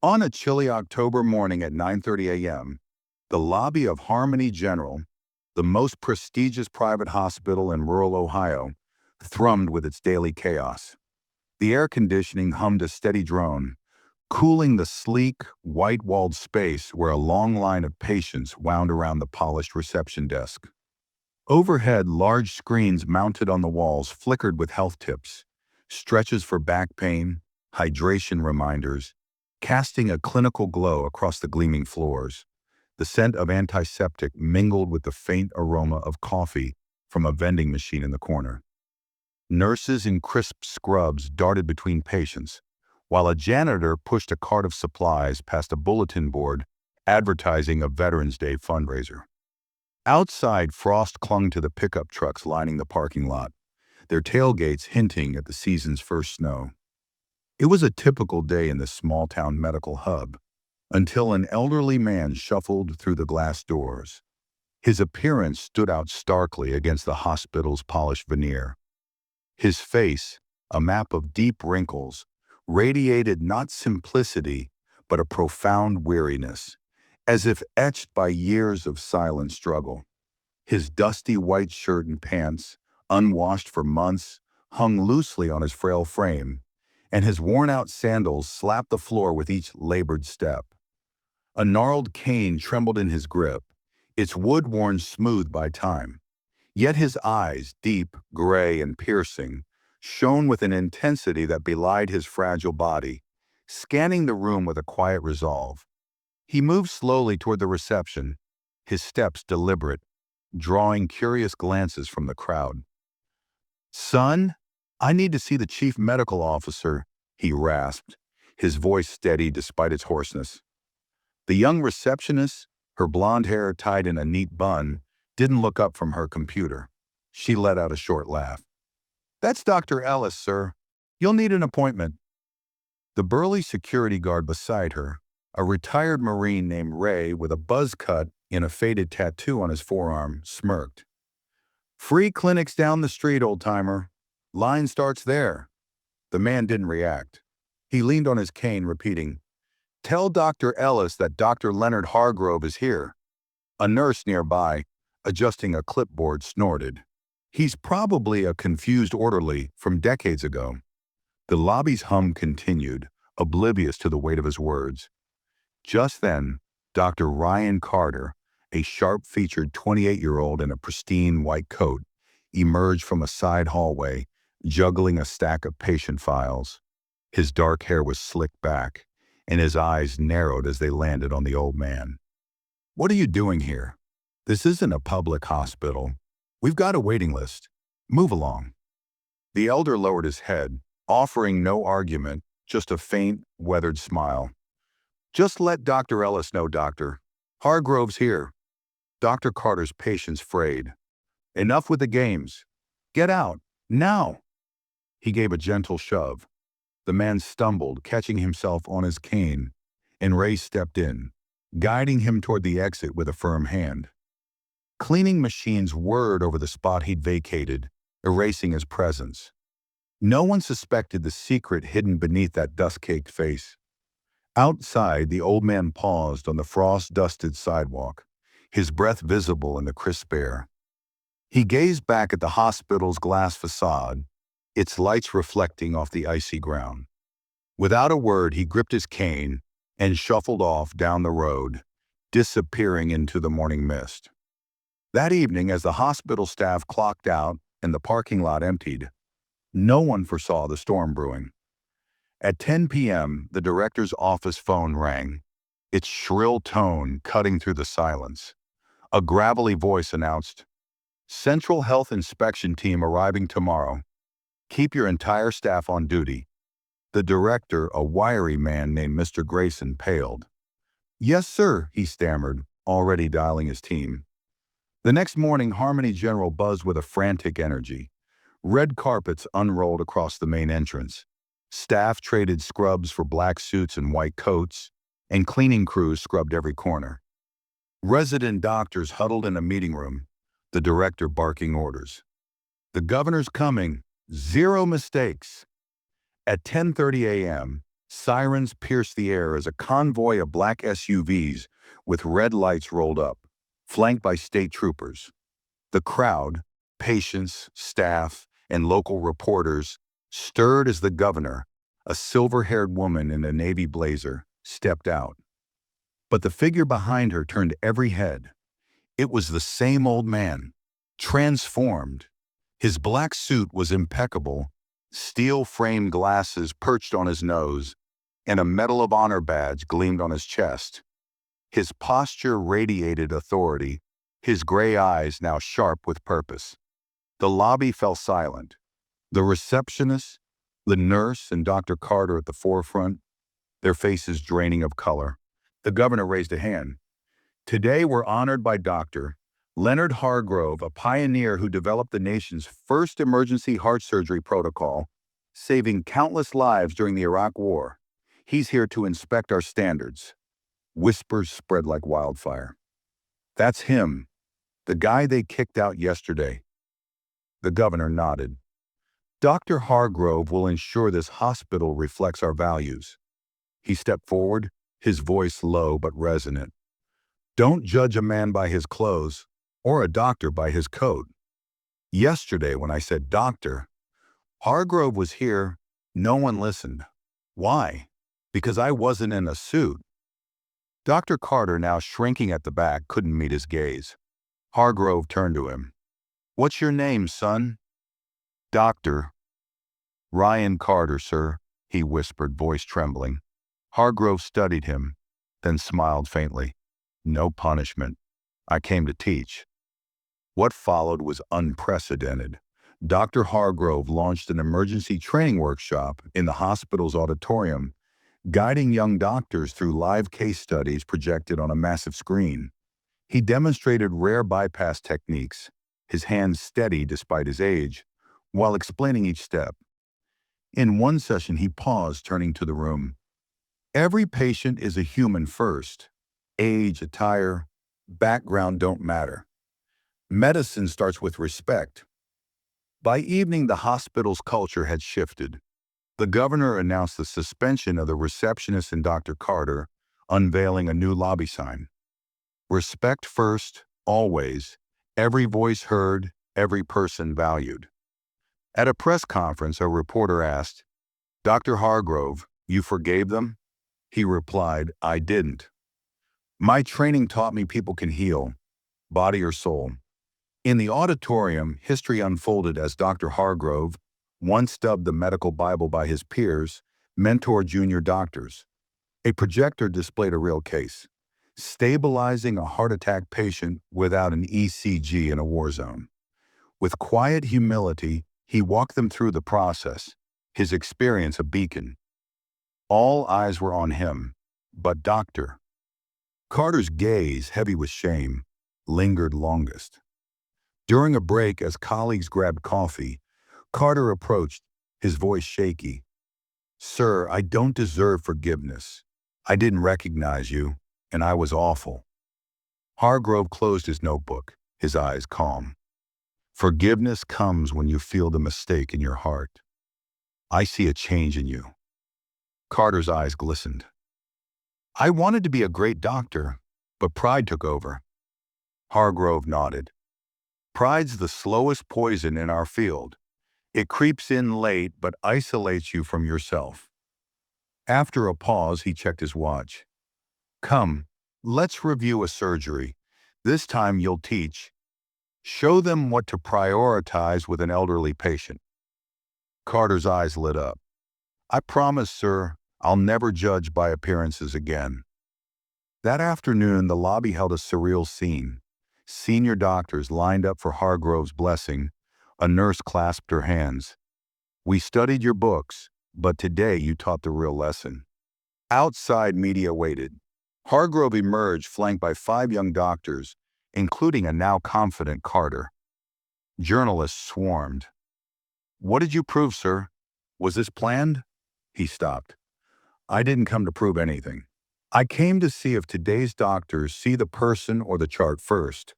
On a chilly October morning at 9:30 a.m., the lobby of Harmony General, the most prestigious private hospital in rural Ohio, thrummed with its daily chaos. The air conditioning hummed a steady drone, cooling the sleek, white-walled space where a long line of patients wound around the polished reception desk. Overhead, large screens mounted on the walls flickered with health tips, stretches for back pain, hydration reminders, casting a clinical glow across the gleaming floors. The scent of antiseptic mingled with the faint aroma of coffee from a vending machine in the corner. Nurses in crisp scrubs darted between patients, while a janitor pushed a cart of supplies past a bulletin board advertising a Veterans Day fundraiser. Outside, frost clung to the pickup trucks lining the parking lot, their tailgates hinting at the season's first snow. It was a typical day in this small-town medical hub, until an elderly man shuffled through the glass doors. His appearance stood out starkly against the hospital's polished veneer. His face, a map of deep wrinkles, radiated not simplicity, but a profound weariness, as if etched by years of silent struggle. His dusty white shirt and pants, unwashed for months, hung loosely on his frail frame, and his worn-out sandals slapped the floor with each labored step. A gnarled cane trembled in his grip, its wood worn smooth by time. Yet his eyes, deep, gray, and piercing, shone with an intensity that belied his fragile body, scanning the room with a quiet resolve. He moved slowly toward the reception, his steps deliberate, drawing curious glances from the crowd. "Son, I need to see the chief medical officer," he rasped, his voice steady despite its hoarseness. The young receptionist, her blonde hair tied in a neat bun, didn't look up from her computer. She let out a short laugh. "That's Dr. Ellis, sir. You'll need an appointment." The burly security guard beside her, a retired Marine named Ray with a buzz cut and a faded tattoo on his forearm, smirked. "Free clinics down the street, old-timer. Line starts there." The man didn't react. He leaned on his cane, repeating, "Tell Dr. Ellis that Dr. Leonard Hargrove is here." A nurse nearby, adjusting a clipboard, snorted. "He's probably a confused orderly from decades ago." The lobby's hum continued, oblivious to the weight of his words. Just then, Dr. Ryan Carter, a sharp-featured 28-year-old in a pristine white coat, emerged from a side hallway, juggling a stack of patient files. His dark hair was slicked back, and his eyes narrowed as they landed on the old man. "What are you doing here? This isn't a public hospital. We've got a waiting list. Move along." The elder lowered his head, offering no argument, just a faint, weathered smile. "Just let Dr. Ellis know, Doctor. Hargrove's here." Dr. Carter's patience frayed. "Enough with the games. Get out, now." He gave a gentle shove. The man stumbled, catching himself on his cane, and Ray stepped in, guiding him toward the exit with a firm hand. Cleaning machines whirred over the spot he'd vacated, erasing his presence. No one suspected the secret hidden beneath that dust-caked face. Outside, the old man paused on the frost-dusted sidewalk, his breath visible in the crisp air. He gazed back at the hospital's glass facade, its lights reflecting off the icy ground. Without a word, he gripped his cane and shuffled off down the road, disappearing into the morning mist. That evening, as the hospital staff clocked out and the parking lot emptied, no one foresaw the storm brewing. At 10 p.m., the director's office phone rang, its shrill tone cutting through the silence. A gravelly voice announced, "Central Health Inspection Team arriving tomorrow. Keep your entire staff on duty." The director, a wiry man named Mr. Grayson, paled. "Yes, sir," he stammered, already dialing his team. The next morning, Harmony General buzzed with a frantic energy. Red carpets unrolled across the main entrance. Staff traded scrubs for black suits and white coats, and cleaning crews scrubbed every corner. Resident doctors huddled in a meeting room, the director barking orders. "The governor's coming. 0 mistakes." At 10:30 a.m., Sirens pierced the air as a convoy of black SUVs with red lights rolled up, flanked by state troopers. The crowd, patients, staff, and local reporters, stirred as the governor, a silver-haired woman in a navy blazer, stepped out. But the figure behind her turned every head. It was the same old man, transformed. His black suit was impeccable, steel-framed glasses perched on his nose, and a Medal of Honor badge gleamed on his chest. His posture radiated authority, his gray eyes now sharp with purpose. The lobby fell silent. The receptionist, the nurse, and Dr. Carter at the forefront, their faces draining of color. The governor raised a hand. Today we're honored by Dr. Leonard Hargrove, a pioneer who developed the nation's first emergency heart surgery protocol, saving countless lives during the Iraq War. He's here to inspect our standards. Whispers spread like wildfire. That's him, the guy they kicked out yesterday. The governor nodded. Dr. Hargrove will ensure this hospital reflects our values. He stepped forward, his voice low but resonant. Don't judge a man by his clothes or a doctor by his coat. Yesterday, when I said doctor, Hargrove was here, no one listened. Why? Because I wasn't in a suit. Dr. Carter, now shrinking at the back, couldn't meet his gaze. Hargrove turned to him. What's your name, son? Doctor. Ryan Carter, sir, he whispered, voice trembling. Hargrove studied him, then smiled faintly. No punishment. I came to teach. What followed was unprecedented. Dr. Hargrove launched an emergency training workshop in the hospital's auditorium, guiding young doctors through live case studies projected on a massive screen. He demonstrated rare bypass techniques, his hands steady despite his age, while explaining each step. In one session, he paused, turning to the room. Every patient is a human first. Age, attire, background don't matter. Medicine starts with respect. By evening, the hospital's culture had shifted. The governor announced the suspension of the receptionist and Dr. Carter, unveiling a new lobby sign. Respect first, always. Every voice heard, every person valued. At a press conference, a reporter asked, Dr. Hargrove, you forgave them? He replied, I didn't. My training taught me people can heal, body or soul. In the auditorium, history unfolded as Dr. Hargrove, once dubbed the medical Bible by his peers, mentored junior doctors. A projector displayed a real case, stabilizing a heart attack patient without an ECG in a war zone. With quiet humility, he walked them through the process, his experience a beacon. All eyes were on him, but Dr. Carter's gaze, heavy with shame, lingered longest. During a break, as colleagues grabbed coffee, Carter approached, his voice shaky. Sir, I don't deserve forgiveness. I didn't recognize you, and I was awful. Hargrove closed his notebook, his eyes calm. Forgiveness comes when you feel the mistake in your heart. I see a change in you. Carter's eyes glistened. I wanted to be a great doctor, but pride took over. Hargrove nodded. Pride's the slowest poison in our field. It creeps in late but isolates you from yourself. After a pause, he checked his watch. Come, let's review a surgery. This time you'll teach. Show them what to prioritize with an elderly patient. Carter's eyes lit up. I promise, sir, I'll never judge by appearances again. That afternoon, the lobby held a surreal scene. Senior doctors lined up for Hargrove's blessing. A nurse clasped her hands. We studied your books, but today you taught the real lesson. Outside, media waited. Hargrove emerged, flanked by 5 young doctors, including a now confident Carter. Journalists swarmed. What did you prove, sir? Was this planned? He stopped. I didn't come to prove anything. I came to see if today's doctors see the person or the chart first.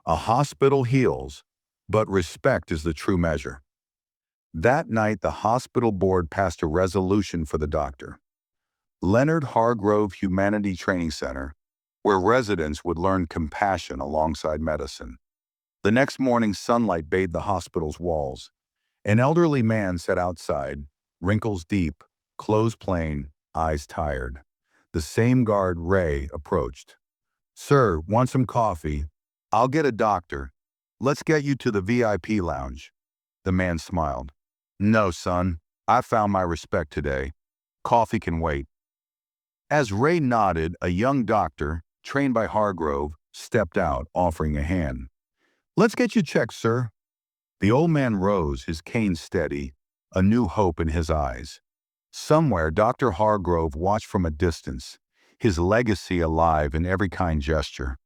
A hospital heals, but respect is the true measure. That night, the hospital board passed a resolution for the doctor. Leonard Hargrove Humanity Training Center, where residents would learn compassion alongside medicine. The next morning, sunlight bathed the hospital's walls. An elderly man sat outside, wrinkles deep, clothes plain, eyes tired. The same guard, Ray, approached. "Sir, want some coffee? I'll get a doctor. Let's get you to the VIP lounge." The man smiled. "No, son. I found my respect today. Coffee can wait." As Ray nodded, a young doctor, trained by Hargrove, stepped out, offering a hand. "Let's get you checked, sir." The old man rose, his cane steady, a new hope in his eyes. Somewhere, Dr. Hargrove watched from a distance, his legacy alive in every kind gesture.